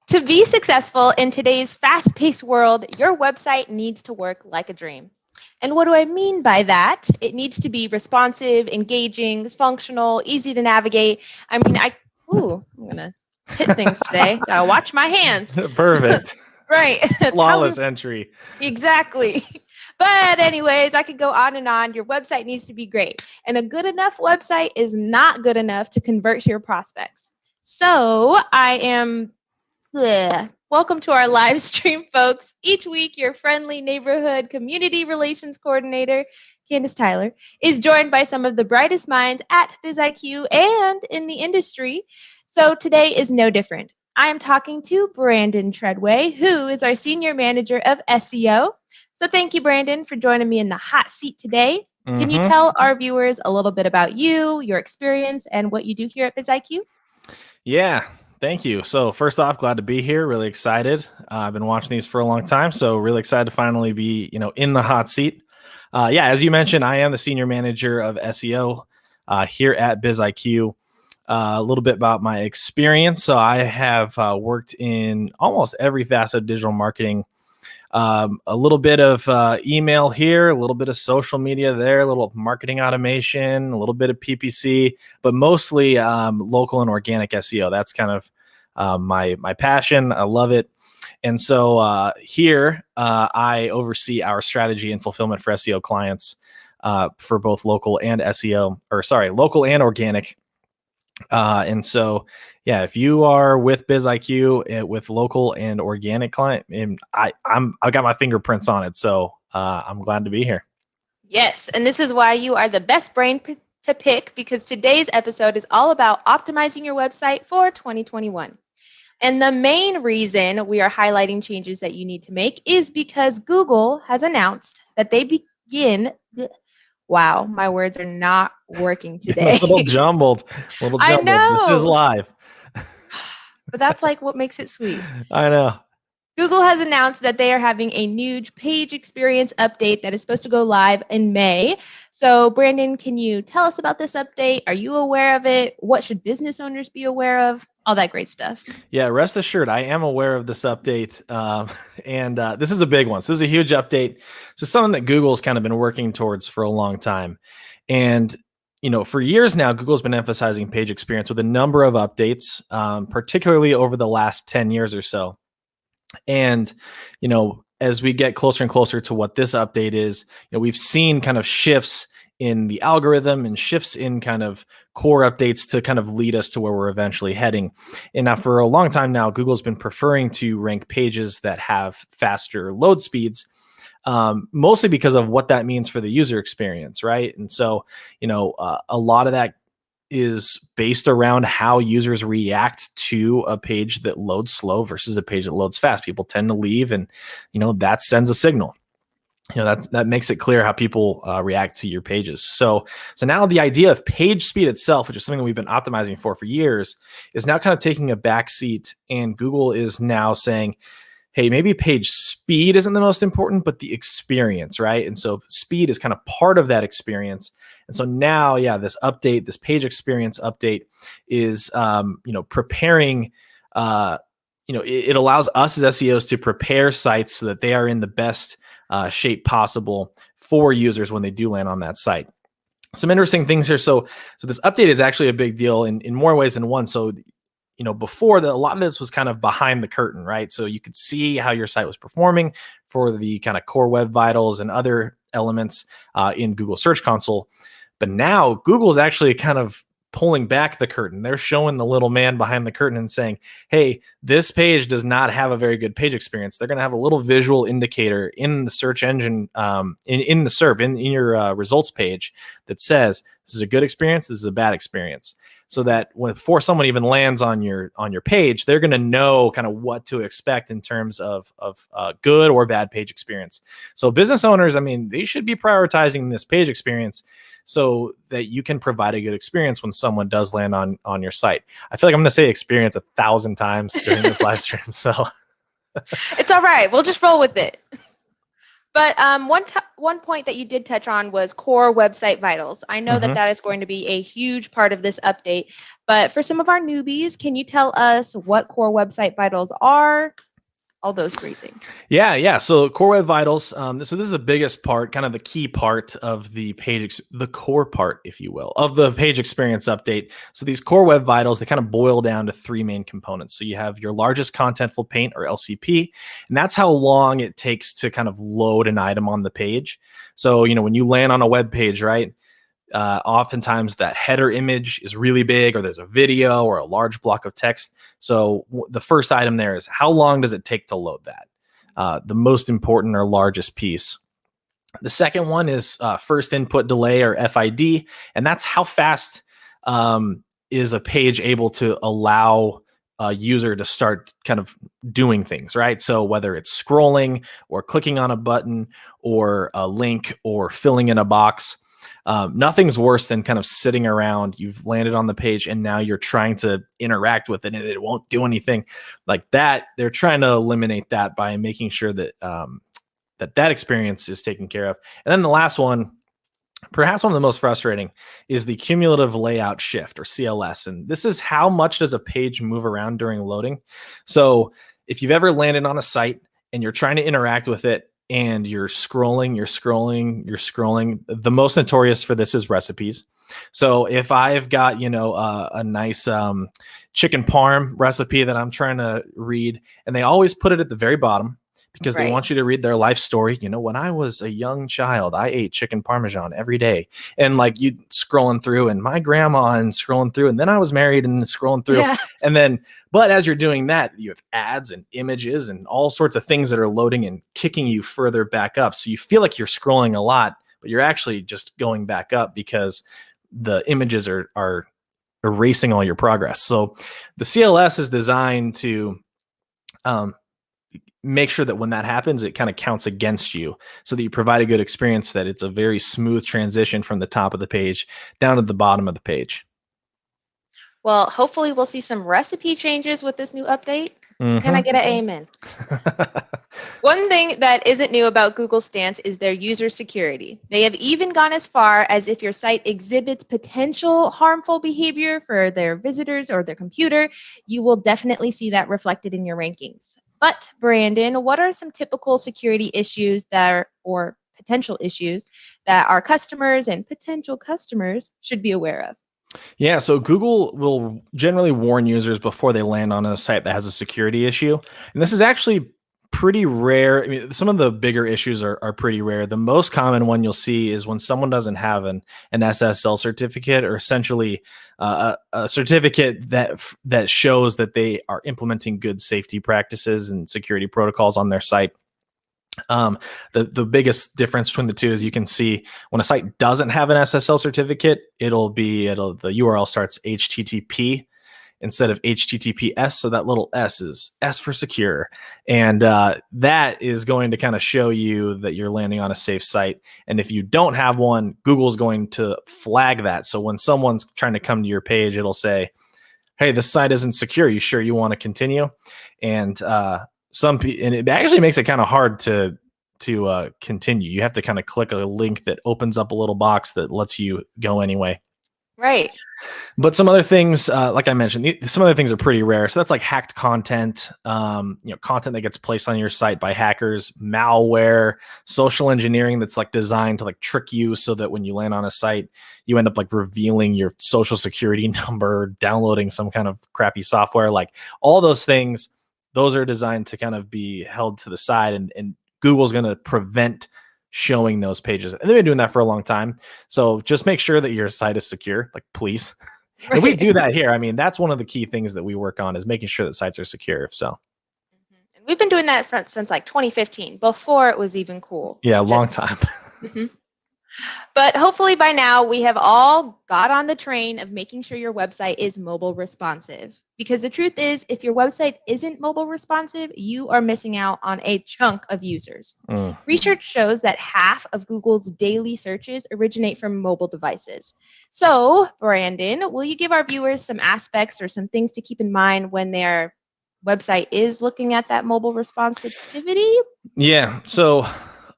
To be successful in today's fast-paced world, your website needs to work like a dream. And what do I mean by that? It needs to be responsive, engaging, functional, easy to navigate. I'm gonna hit things today. Gotta watch my hands. Perfect. Right. Flawless entry. Exactly. But anyways, I could go on and on. Your website needs to be great. And a good enough website is not good enough to convert your prospects. So welcome to our live stream, folks. Each week, your friendly neighborhood community relations coordinator, Candace Tyler, is joined by some of the brightest minds at BizIQ and in the industry. So today is no different. I am talking to Brandon Treadway, who is our Senior Manager of SEO. So thank you, Brandon, for joining me in the hot seat today. Can you tell our viewers a little bit about you, your experience, and what you do here at BizIQ? Yeah, thank you. So first off, glad to be here. Really excited. I've been watching these for a long time, so really excited to finally be, in the hot seat. As you mentioned, I am the Senior Manager of SEO here at BizIQ. A little bit about my experience. So I have worked in almost every facet of digital marketing. A little bit of email here, a little bit of social media there, a little marketing automation, a little bit of PPC, but mostly local and organic SEO. That's kind of my passion. I love it. And so here I oversee our strategy and fulfillment for SEO clients for both local and local and organic. And so, if you are with BizIQ with local and organic client, and I've got my fingerprints on it. So I'm glad to be here. Yes, and this is why you are the best brain to pick, because today's episode is all about optimizing your website for 2021. And the main reason we are highlighting changes that you need to make is because Google has announced that they begin. Wow, my words are not working today. A little jumbled. I know. This is live. But that's like what makes it sweet. I know. Google has announced that they are having a new page experience update that is supposed to go live in May. So, Brandon, can you tell us about this update? Are you aware of it? What should business owners be aware of? All that great stuff. Yeah, rest assured, I am aware of this update. And this is a big one. So this is a huge update. So something that Google's kind of been working towards for a long time. And, for years now, Google's been emphasizing page experience with a number of updates, particularly over the last 10 years or so. And, as we get closer and closer to what this update is, we've seen kind of shifts in the algorithm and shifts in kind of core updates to kind of lead us to where we're eventually heading. And now for a long time now, Google's been preferring to rank pages that have faster load speeds, mostly because of what that means for the user experience, right? And so, a lot of that is based around how users react to a page that loads slow versus a page that loads fast. People tend to leave, and that sends a signal. That makes it clear how people react to your pages. So now the idea of page speed itself, which is something that we've been optimizing for years, is now kind of taking a backseat, and Google is now saying, hey, maybe page speed isn't the most important, but the experience, right? And so speed is kind of part of that experience. And so now, this update, this page experience update is, preparing, it allows us as SEOs to prepare sites so that they are in the best shape possible for users when they do land on that site. Some interesting things here. So this update is actually a big deal in more ways than one. So, before a lot of this was kind of behind the curtain, right? So you could see how your site was performing for the kind of core web vitals and other elements in Google Search Console. But now Google is actually kind of pulling back the curtain. They're showing the little man behind the curtain and saying, hey, this page does not have a very good page experience. They're going to have a little visual indicator in the search engine, in the SERP, in your results page that says, this is a good experience, this is a bad experience. So that before someone even lands on your page, they're going to know kind of what to expect in terms of good or bad page experience. So business owners, they should be prioritizing this page experience so that you can provide a good experience when someone does land on your site. I feel like I'm going to say experience 1,000 times during this live stream. So it's all right. We'll just roll with it. But one point that you did touch on was core website vitals. I know that that is going to be a huge part of this update. But for some of our newbies, can you tell us what core website vitals are? All those great things. Yeah. So core web vitals. So this is the biggest part, kind of the key part of the page, the core part, if you will, of the page experience update. So these core web vitals, they kind of boil down to three main components. So you have your largest contentful paint, or LCP, and that's how long it takes to kind of load an item on the page. So, when you land on a web page, right? Oftentimes that header image is really big, or there's a video or a large block of text. So the first item there is, how long does it take to load that? The most important or largest piece. The second one is first input delay, or FID, and that's how fast is a page able to allow a user to start kind of doing things, right? So whether it's scrolling or clicking on a button or a link or filling in a box, nothing's worse than kind of sitting around. You've landed on the page and now you're trying to interact with it and it won't do anything like that. They're trying to eliminate that by making sure that that experience is taken care of. And then the last one, perhaps one of the most frustrating, is the cumulative layout shift, or CLS. And this is how much does a page move around during loading. So if you've ever landed on a site and you're trying to interact with it, and you're scrolling, the most notorious for this is recipes. So if I've got, a nice chicken parm recipe that I'm trying to read, and they always put it at the very bottom because they want you to read their life story. When I was a young child, I ate chicken parmesan every day. And like you scrolling through, and my grandma, and scrolling through, and then I was married, and scrolling through. Yeah. And then, but as you're doing that, you have ads and images and all sorts of things that are loading and kicking you further back up. So you feel like you're scrolling a lot, but you're actually just going back up because the images are erasing all your progress. So the CLS is designed to make sure that when that happens, it kind of counts against you, so that you provide a good experience, that it's a very smooth transition from the top of the page down to the bottom of the page. Well, hopefully we'll see some recipe changes with this new update. Can I get an amen? One thing that isn't new about Google's stance is their user security. They have even gone as far as, if your site exhibits potential harmful behavior for their visitors or their computer, you will definitely see that reflected in your rankings. But Brandon, what are some typical security issues or potential issues that our customers and potential customers should be aware of? Yeah, so Google will generally warn users before they land on a site that has a security issue. And this is actually pretty rare. I mean, some of the bigger issues are pretty rare. The most common one you'll see is when someone doesn't have an SSL certificate, or essentially a certificate that shows that they are implementing good safety practices and security protocols on their site. The biggest difference between the two is, you can see when a site doesn't have an SSL certificate, the URL starts HTTP instead of HTTPS. So that little S is S for secure. And that is going to kind of show you that you're landing on a safe site. And if you don't have one, Google's going to flag that. So when someone's trying to come to your page, it'll say, hey, this site isn't secure. You sure you want to continue? And it actually makes it kind of hard to continue. You have to kind of click a link that opens up a little box that lets you go anyway. Right. But some other things, like I mentioned, some other things are pretty rare. So that's like hacked content, content that gets placed on your site by hackers, malware, social engineering that's like designed to like trick you so that when you land on a site, you end up like revealing your social security number, downloading some kind of crappy software. Like all those things, those are designed to kind of be held to the side, and Google's going to prevent showing those pages. And they've been doing that for a long time. So just make sure that your site is secure, like please. Right. And we do that here. I mean, that's one of the key things that we work on, is making sure that sites are secure. So and we've been doing that since like 2015, before it was even cool. Yeah, a long time. But hopefully by now we have all got on the train of making sure your website is mobile responsive. Because the truth is, if your website isn't mobile responsive, you are missing out on a chunk of users. Research shows that half of Google's daily searches originate from mobile devices. So, Brandon, will you give our viewers some aspects or some things to keep in mind when their website is looking at that mobile responsivity? Yeah. So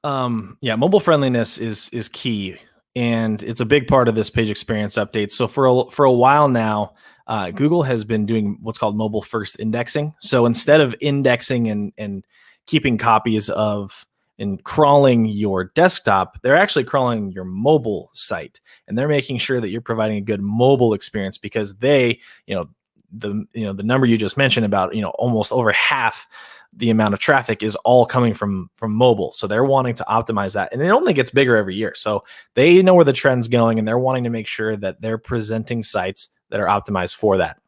yeah, mobile friendliness is key, and it's a big part of this page experience update. So for a while now, Google has been doing what's called mobile first indexing. So instead of indexing and keeping copies of and crawling your desktop, they're actually crawling your mobile site, and they're making sure that you're providing a good mobile experience because they, the number you just mentioned about, almost over half the amount of traffic is all coming from mobile. So they're wanting to optimize that, and it only gets bigger every year. So they know where the trend's going, and they're wanting to make sure that they're presenting sites that are optimized for that.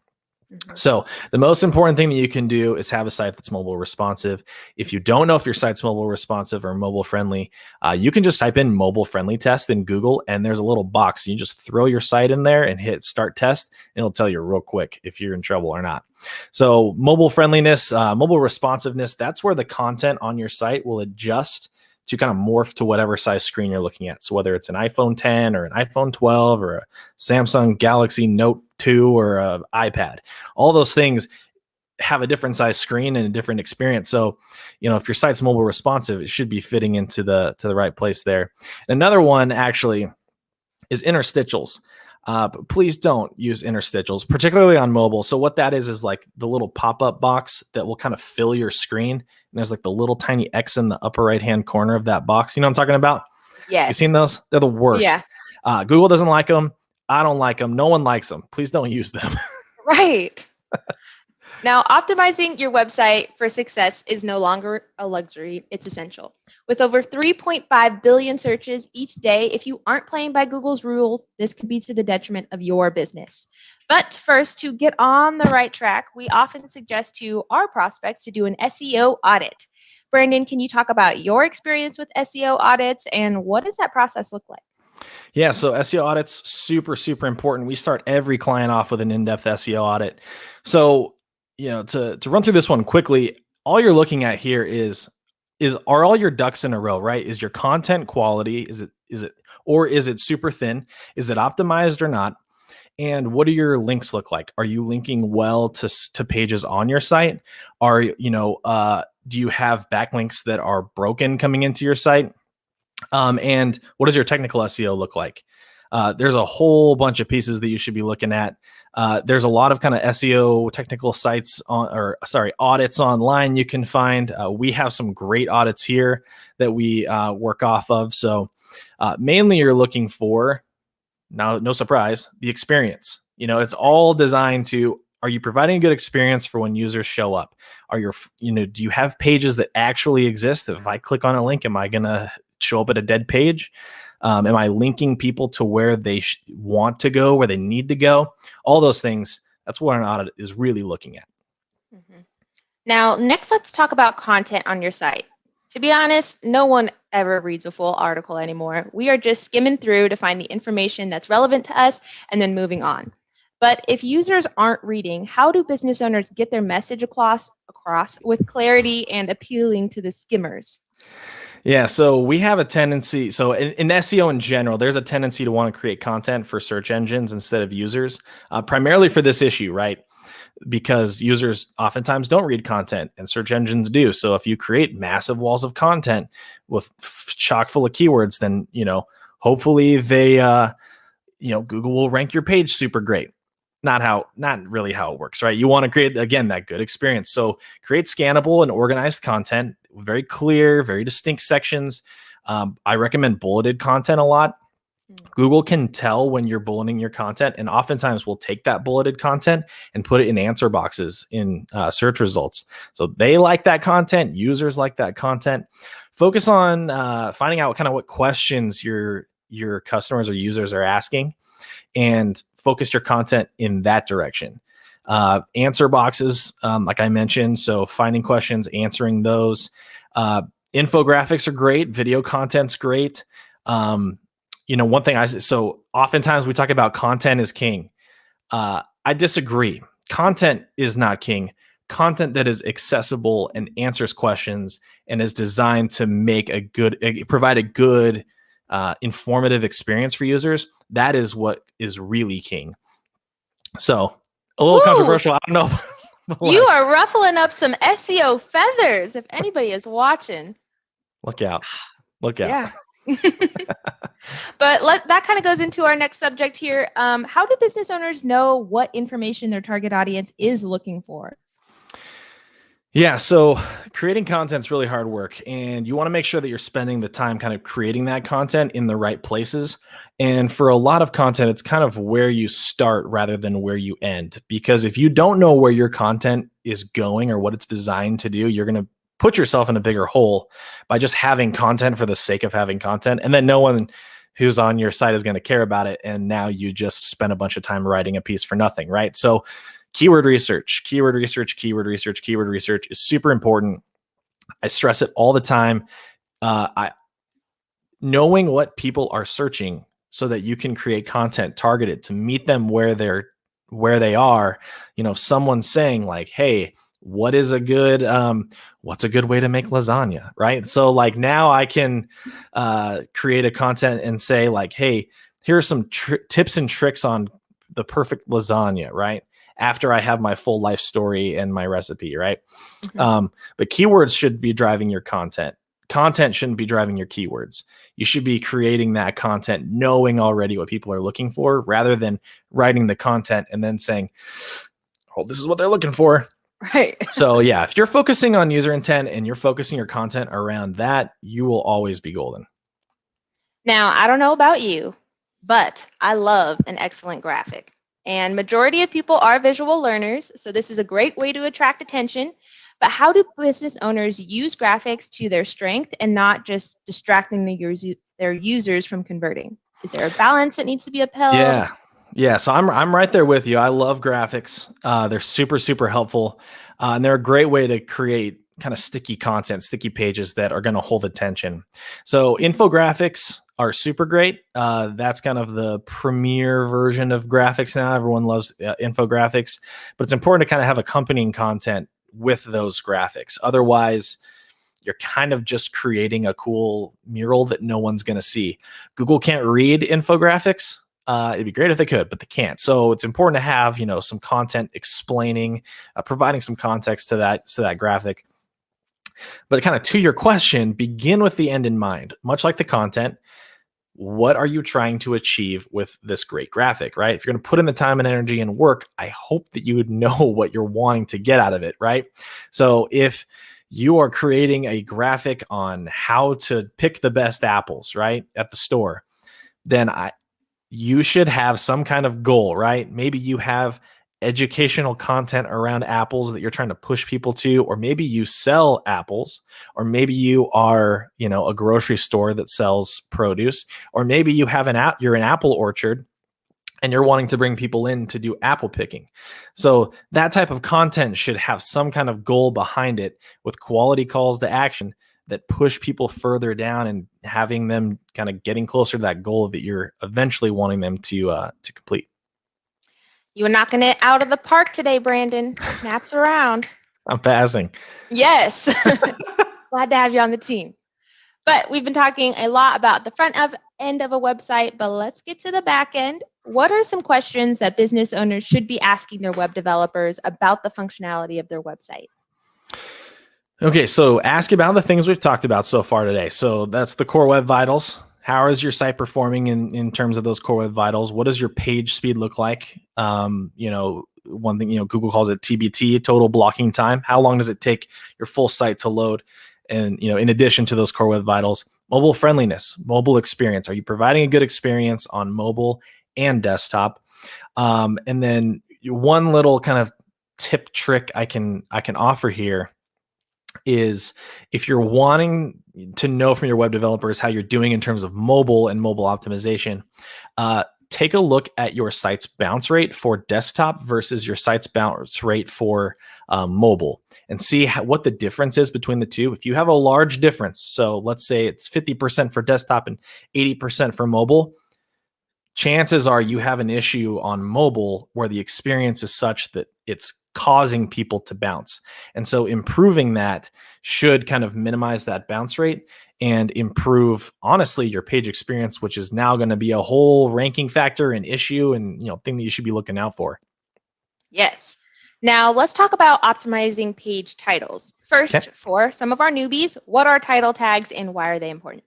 So the most important thing that you can do is have a site that's mobile responsive. If you don't know if your site's mobile responsive or mobile friendly, you can just type in mobile friendly test in Google, and there's a little box. You just throw your site in there and hit start test, and it'll tell you real quick if you're in trouble or not. So mobile friendliness, mobile responsiveness, that's where the content on your site will adjust to kind of morph to whatever size screen you're looking at. So whether it's an iPhone 10 or an iPhone 12 or a Samsung Galaxy Note 2 or an iPad, all those things have a different size screen and a different experience. So, if your site's mobile responsive, it should be fitting into the right place there. Another one actually is interstitials. But please don't use interstitials, particularly on mobile. So what that is like the little pop-up box that will kind of fill your screen. And there's like the little tiny X in the upper right-hand corner of that box. You know what I'm talking about? Yes. You seen those? They're the worst. Yeah. Google doesn't like them. I don't like them. No one likes them. Please don't use them. Right. Now, optimizing your website for success is no longer a luxury, it's essential. With over 3.5 billion searches each day, if you aren't playing by Google's rules, this could be to the detriment of your business. But first, to get on the right track, we often suggest to our prospects to do an SEO audit. Brandon, can you talk about your experience with SEO audits and what does that process look like? Yeah, so SEO audits, super, super important. We start every client off with an in-depth SEO audit. So, to run through this one quickly, all you're looking at here is are all your ducks in a row, right? Is your content quality, is it super thin? Is it optimized or not? And what do your links look like? Are you linking well to pages on your site? Do you have backlinks that are broken coming into your site? And what does your technical SEO look like? There's a whole bunch of pieces that you should be looking at. There's a lot of kind of SEO technical sites audits online you can find. We have some great audits here that we work off of. So mainly you're looking for, now, no surprise, the experience. It's all designed to, are you providing a good experience for when users show up? Do you have pages that actually exist? If I click on a link, am I going to show up at a dead page? Am I linking people to where they want to go, where they need to go? All those things, that's what an audit is really looking at. Mm-hmm. Now, next, let's talk about content on your site. To be honest, no one ever reads a full article anymore. We are just skimming through to find the information that's relevant to us and then moving on. But if users aren't reading, how do business owners get their message across with clarity and appealing to the skimmers? Yeah, so we have a tendency, so in SEO in general, there's a tendency to want to create content for search engines instead of users, primarily for this issue, right? Because users oftentimes don't read content and search engines do. So if you create massive walls of content with chock full of keywords, then, hopefully they, Google will rank your page super great. Not really how it works, right? You want to create, again, that good experience. So create scannable and organized content, very clear, very distinct sections. I recommend bulleted content a lot. Google can tell when you're bulleting your content, and oftentimes we'll take that bulleted content and put it in answer boxes in search results. So they like that content. Users like that content. Focus on finding out kind of what questions your customers or users are asking, and focus your content in that direction. Answer boxes, like I mentioned, so finding questions, answering those. Infographics are great. Video content's great. One thing so oftentimes we talk about content is king. I disagree. Content is not king. Content that is accessible and answers questions and is designed to provide a good, informative experience for users, that is what is really king. So a little controversial, I don't know. You are ruffling up some SEO feathers if anybody is watching. Look out. Look out. Yeah. But that kind of goes into our next subject here. How do business owners know what information their target audience is looking for? Yeah, so creating content is really hard work, and you want to make sure that you're spending the time kind of creating that content in the right places. And for a lot of content, it's kind of where you start rather than where you end. Because if you don't know where your content is going or what it's designed to do, you're going to put yourself in a bigger hole by just having content for the sake of having content. And then no one who's on your site is going to care about it. And now you just spend a bunch of time writing a piece for nothing, right? So keyword research is super important. I stress it all the time. Knowing what people are searching so that you can create content targeted to meet them where they are. You know, someone's saying like, hey, what's a good way to make lasagna, right? So like now I can create a content and say like, hey, here are some tips and tricks on the perfect lasagna, right? After I have my full life story and my recipe, right? Mm-hmm. But keywords should be driving your content. Content shouldn't be driving your keywords. You should be creating that content knowing already what people are looking for rather than writing the content and then saying, oh, this is what they're looking for. Right. So yeah, if you're focusing on user intent and you're focusing your content around that, you will always be golden. Now, I don't know about you, but I love an excellent graphic. And majority of people are visual learners, so this is a great way to attract attention. But how do business owners use graphics to their strength and not just distracting their users from converting? Is there a balance that needs to be upheld? Yeah. So I'm right there with you. I love graphics. They're super, super helpful. And they're a great way to create kind of sticky content, sticky pages that are going to hold attention. So infographics are super great. That's kind of the premier version of graphics now. Everyone loves infographics, but it's important to kind of have accompanying content with those graphics. Otherwise, you're kind of just creating a cool mural that no one's going to see. Google can't read infographics. It'd be great if they could, but they can't. So it's important to have, some content explaining, providing some context to that graphic. But kind of to your question, begin with the end in mind. Much like the content, what are you trying to achieve with this great graphic, right? If you're going to put in the time and energy and work, I hope that you would know what you're wanting to get out of it, right? So if you are creating a graphic on how to pick the best apples, right, at the store, then you should have some kind of goal, right? Maybe you have educational content around apples that you're trying to push people to, or maybe you sell apples, or maybe you are, a grocery store that sells produce, or maybe you have you're an apple orchard and you're wanting to bring people in to do apple picking. So that type of content should have some kind of goal behind it with quality calls to action that push people further down and having them kind of getting closer to that goal that you're eventually wanting them to complete. You were knocking it out of the park today, Brandon. Snaps around. I'm passing. Yes. Glad to have you on the team. But we've been talking a lot about the front end of a website, but let's get to the back end. What are some questions that business owners should be asking their web developers about the functionality of their website? Okay, so ask about the things we've talked about so far today. So that's the core web vitals. How is your site performing in terms of those core web vitals? What does your page speed look like? One thing, Google calls it TBT, total blocking time. How long does it take your full site to load? And, in addition to those core web vitals, mobile friendliness, mobile experience. Are you providing a good experience on mobile and desktop? And then one little kind of tip trick I can offer here is if you're wanting to know from your web developers how you're doing in terms of mobile and mobile optimization, take a look at your site's bounce rate for desktop versus your site's bounce rate for mobile and see what the difference is between the two. If you have a large difference, so let's say it's 50% for desktop and 80% for mobile, chances are you have an issue on mobile where the experience is such that it's causing people to bounce. And so improving that should kind of minimize that bounce rate and improve, honestly, your page experience, which is now going to be a whole ranking factor and issue and thing that you should be looking out for. Yes. Now let's talk about optimizing page titles. First, for some of our newbies, what are title tags and why are they important?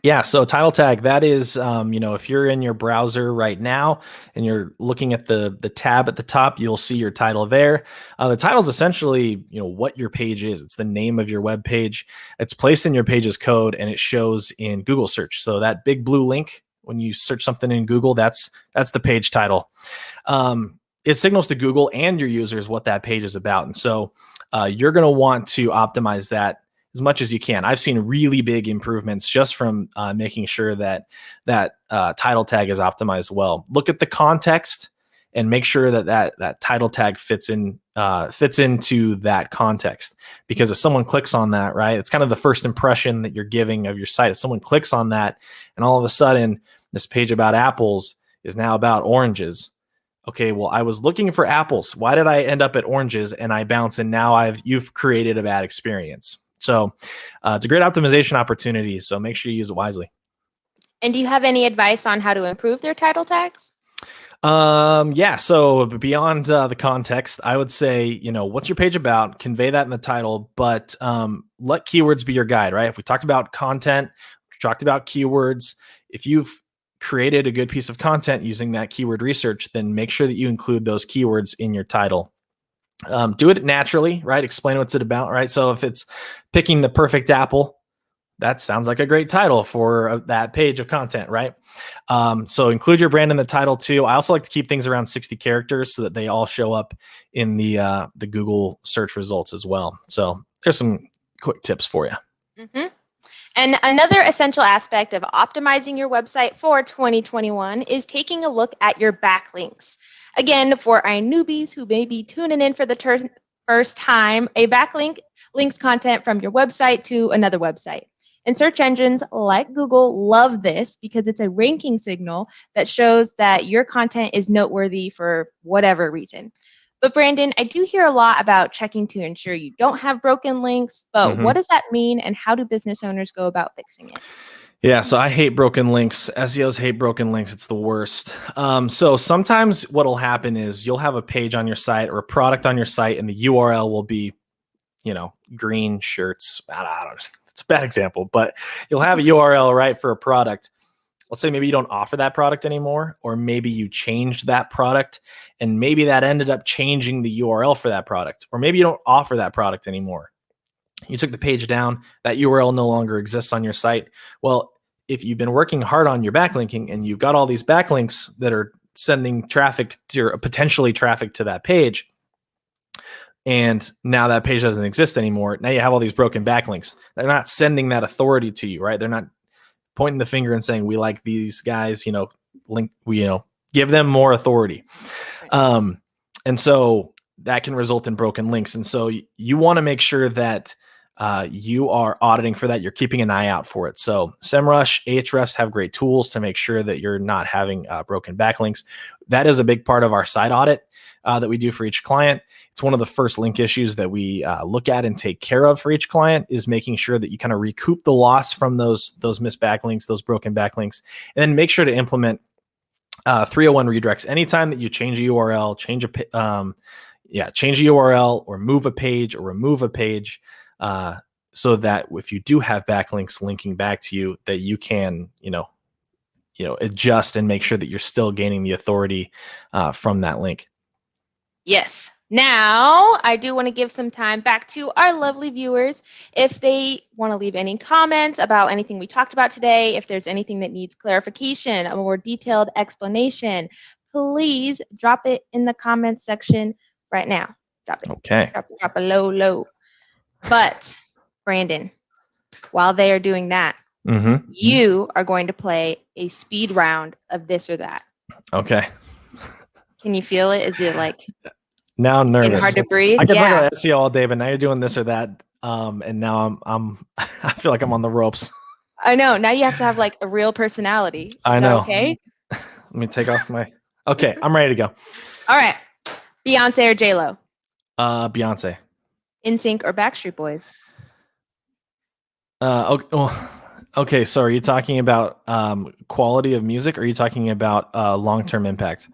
Yeah, so title tag, that is, if you're in your browser right now and you're looking at the tab at the top, you'll see your title there. The title is essentially, what your page is. It's the name of your web page. It's placed in your page's code and it shows in Google search. So that big blue link, when you search something in Google, that's the page title. It signals to Google and your users what that page is about. And so you're going to want to optimize that as much as you can. I've seen really big improvements just from making sure that title tag is optimized well. Look at the context and make sure that title tag fits into that context. Because if someone clicks on that, right, it's kind of the first impression that you're giving of your site. If someone clicks on that and all of a sudden this page about apples is now about oranges. Okay, well, I was looking for apples. Why did I end up at oranges? And I bounce, and now you've created a bad experience. So it's a great optimization opportunity. So make sure you use it wisely. And do you have any advice on how to improve their title tags? Yeah. So beyond the context, I would say, what's your page about? Convey that in the title, but let keywords be your guide, right? If we talked about content, we talked about keywords. If you've created a good piece of content using that keyword research, then make sure that you include those keywords in your title. Do it naturally, right? Explain what's it about, right? So if it's picking the perfect apple, that sounds like a great title for that page of content, right? So include your brand in the title too. I also like to keep things around 60 characters so that they all show up in the Google search results as well. So there's some quick tips for you. Mm-hmm. And another essential aspect of optimizing your website for 2021 is taking a look at your backlinks. Again, for our newbies who may be tuning in for the first time, a backlink links content from your website to another website. And search engines like Google love this because it's a ranking signal that shows that your content is noteworthy for whatever reason. But Brandon, I do hear a lot about checking to ensure you don't have broken links, but what does that mean and how do business owners go about fixing it? Yeah, so I hate broken links. SEOs hate broken links. It's the worst. So sometimes what'll happen is you'll have a page on your site or a product on your site and the URL will be, green shirts. I don't know. It's a bad example, but you'll have a URL, right, for a product. Let's say maybe you don't offer that product anymore, or maybe you changed that product and maybe that ended up changing the URL for that product, or maybe you don't offer that product anymore. You took the page down, that URL no longer exists on your site. Well, if you've been working hard on your backlinking and you've got all these backlinks that are sending traffic to potentially traffic to that page, and now that page doesn't exist anymore, now you have all these broken backlinks. They're not sending that authority to you, right? They're not pointing the finger and saying, we like these guys, give them more authority. And so that can result in broken links. And so you want to make sure that you are auditing for that. You're keeping an eye out for it. So SEMrush, Ahrefs have great tools to make sure that you're not having broken backlinks. That is a big part of our site audit that we do for each client. It's one of the first link issues that we look at and take care of for each client, is making sure that you kind of recoup the loss from those missed backlinks, those broken backlinks, and then make sure to implement 301 redirects. Anytime that you change a URL, change a URL or move a page or remove a page, so that if you do have backlinks linking back to you, that you can, adjust and make sure that you're still gaining the authority from that link. Yes. Now, I do want to give some time back to our lovely viewers. If they want to leave any comments about anything we talked about today, if there's anything that needs clarification, a more detailed explanation, please drop it in the comments section right now. Drop it. Okay. Drop a low. But, Brandon, while they are doing that, you are going to play a speed round of this or that. Okay. Can you feel it? Is it like... Now I'm nervous. Hard to breathe. I can talk about SEO all day, but now you're doing this or that, and now I feel like I'm on the ropes. I know. Now you have to have like a real personality. I know. Okay. Let me take off my. Okay, I'm ready to go. All right. Beyonce or J-Lo? Beyonce. NSYNC or Backstreet Boys? Okay. So are you talking about quality of music, or are you talking about long-term impact?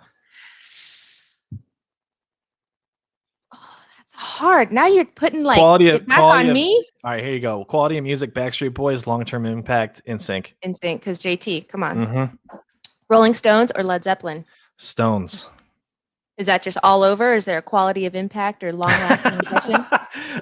hard. Now you're putting like Quality it of back quality on of. me. All right, here you go. Quality of music, Backstreet Boys, long-term impact, NSYNC. Instinct, because JT, come on. Mm-hmm. Rolling Stones or Led Zeppelin? Stones. Is that just all over? Is there a quality of impact or long-lasting impression?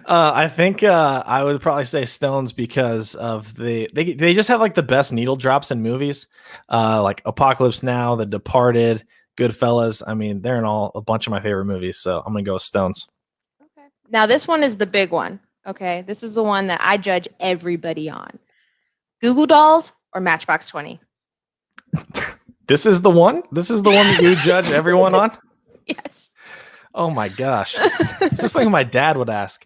I think I would probably say Stones because of they just have like the best needle drops in movies, like Apocalypse Now, The Departed, Goodfellas. I mean, they're in a bunch of my favorite movies, so I'm gonna go with Stones. Okay. Now this one is the big one. Okay, this is the one that I judge everybody on. Google Dolls or Matchbox 20? This is the one. This is the one that you judge everyone on. Yes. Oh my gosh, it's just like my dad would ask.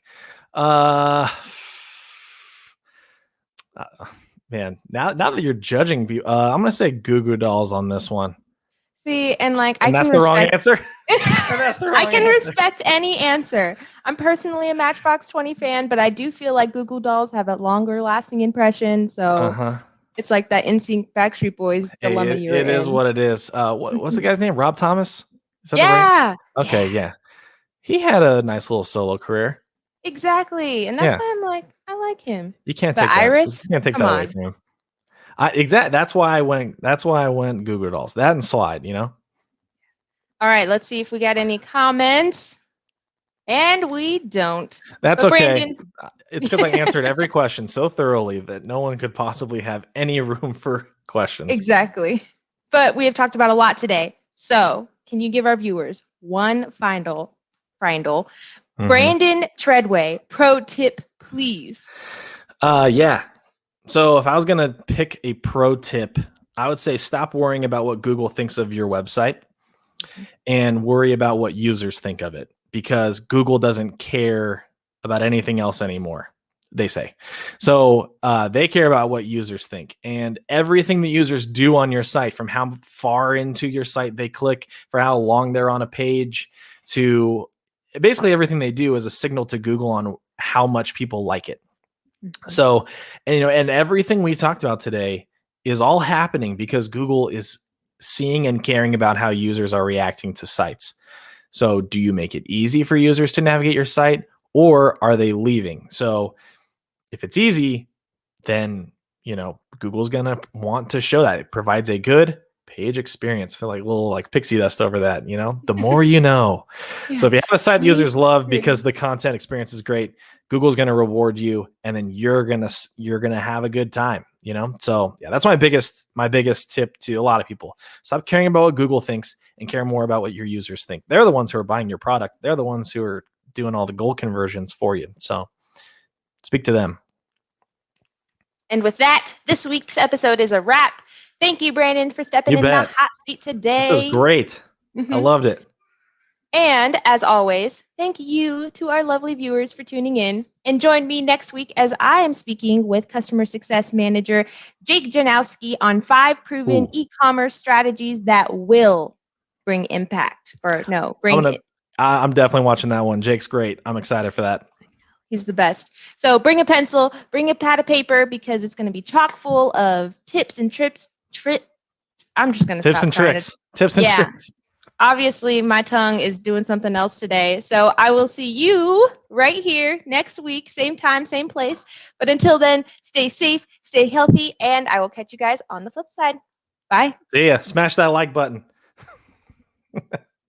Man, now that you're judging, I'm gonna say Goo Goo Dolls on this one. See, and like And I that's can the wrong respect. answer. That's the wrong I can answer. respect any answer. I'm personally a Matchbox 20 fan, but I do feel like Google Dolls have a longer lasting impression. So it's like that NSYNC Backstreet Boys dilemma you're in. It is what it is. What's the guy's name? Rob Thomas? Is that Yeah. the right? Okay, yeah. He had a nice little solo career. Exactly. And that's why I'm like, I like him. You can't But take that. Iris, You can't take come that away on. from him. That's why I went Goo Goo Dolls. That and Slide, you know? All right, let's see if we got any comments. And we don't. That's But okay. Brandon, It's because I answered every question so thoroughly that no one could possibly have any room for questions. exactly. But we have talked about a lot today. So can you give our viewers one final Brandon Treadway pro tip, please? Yeah. So if I was gonna pick a pro tip, I would say stop worrying about what Google thinks of your website and worry about what users think of it, because Google doesn't care about anything else anymore, they say. So they care about what users think, and everything that users do on your site, from how far into your site they click, for how long they're on a page, to basically everything they do is a signal to Google on how much people like it. So, and everything we talked about today is all happening because Google is seeing and caring about how users are reacting to sites. So do you make it easy for users to navigate your site, or are they leaving? So if it's easy, then, Google's going to want to show that it provides a good page experience. I feel like a little like pixie dust over that, the more you know. Yeah. So if you have a site users love because the content experience is great, Google's going to reward you, and then you're going to have a good time, So yeah, that's my biggest tip to a lot of people. Stop caring about what Google thinks and care more about what your users think. They're the ones who are buying your product. They're the ones who are doing all the goal conversions for you. So speak to them. And with that, this week's episode is a wrap. Thank you, Brandon, for stepping in the hot seat today. This is great. I loved it. And as always, thank you to our lovely viewers for tuning in. And join me next week as I am speaking with Customer Success Manager Jake Janowski on 5 proven e-commerce strategies that will bring impact. I'm definitely watching that one. Jake's great. I'm excited for that. He's the best. So bring a pencil, bring a pad of paper, because it's going to be chock full of tips and tricks. I'm just going to Tips and tricks. Tips and tricks. Obviously, my tongue is doing something else today. So I will see you right here next week, same time, same place. But until then, stay safe, stay healthy, and I will catch you guys on the flip side. Bye. See ya. Smash that like button.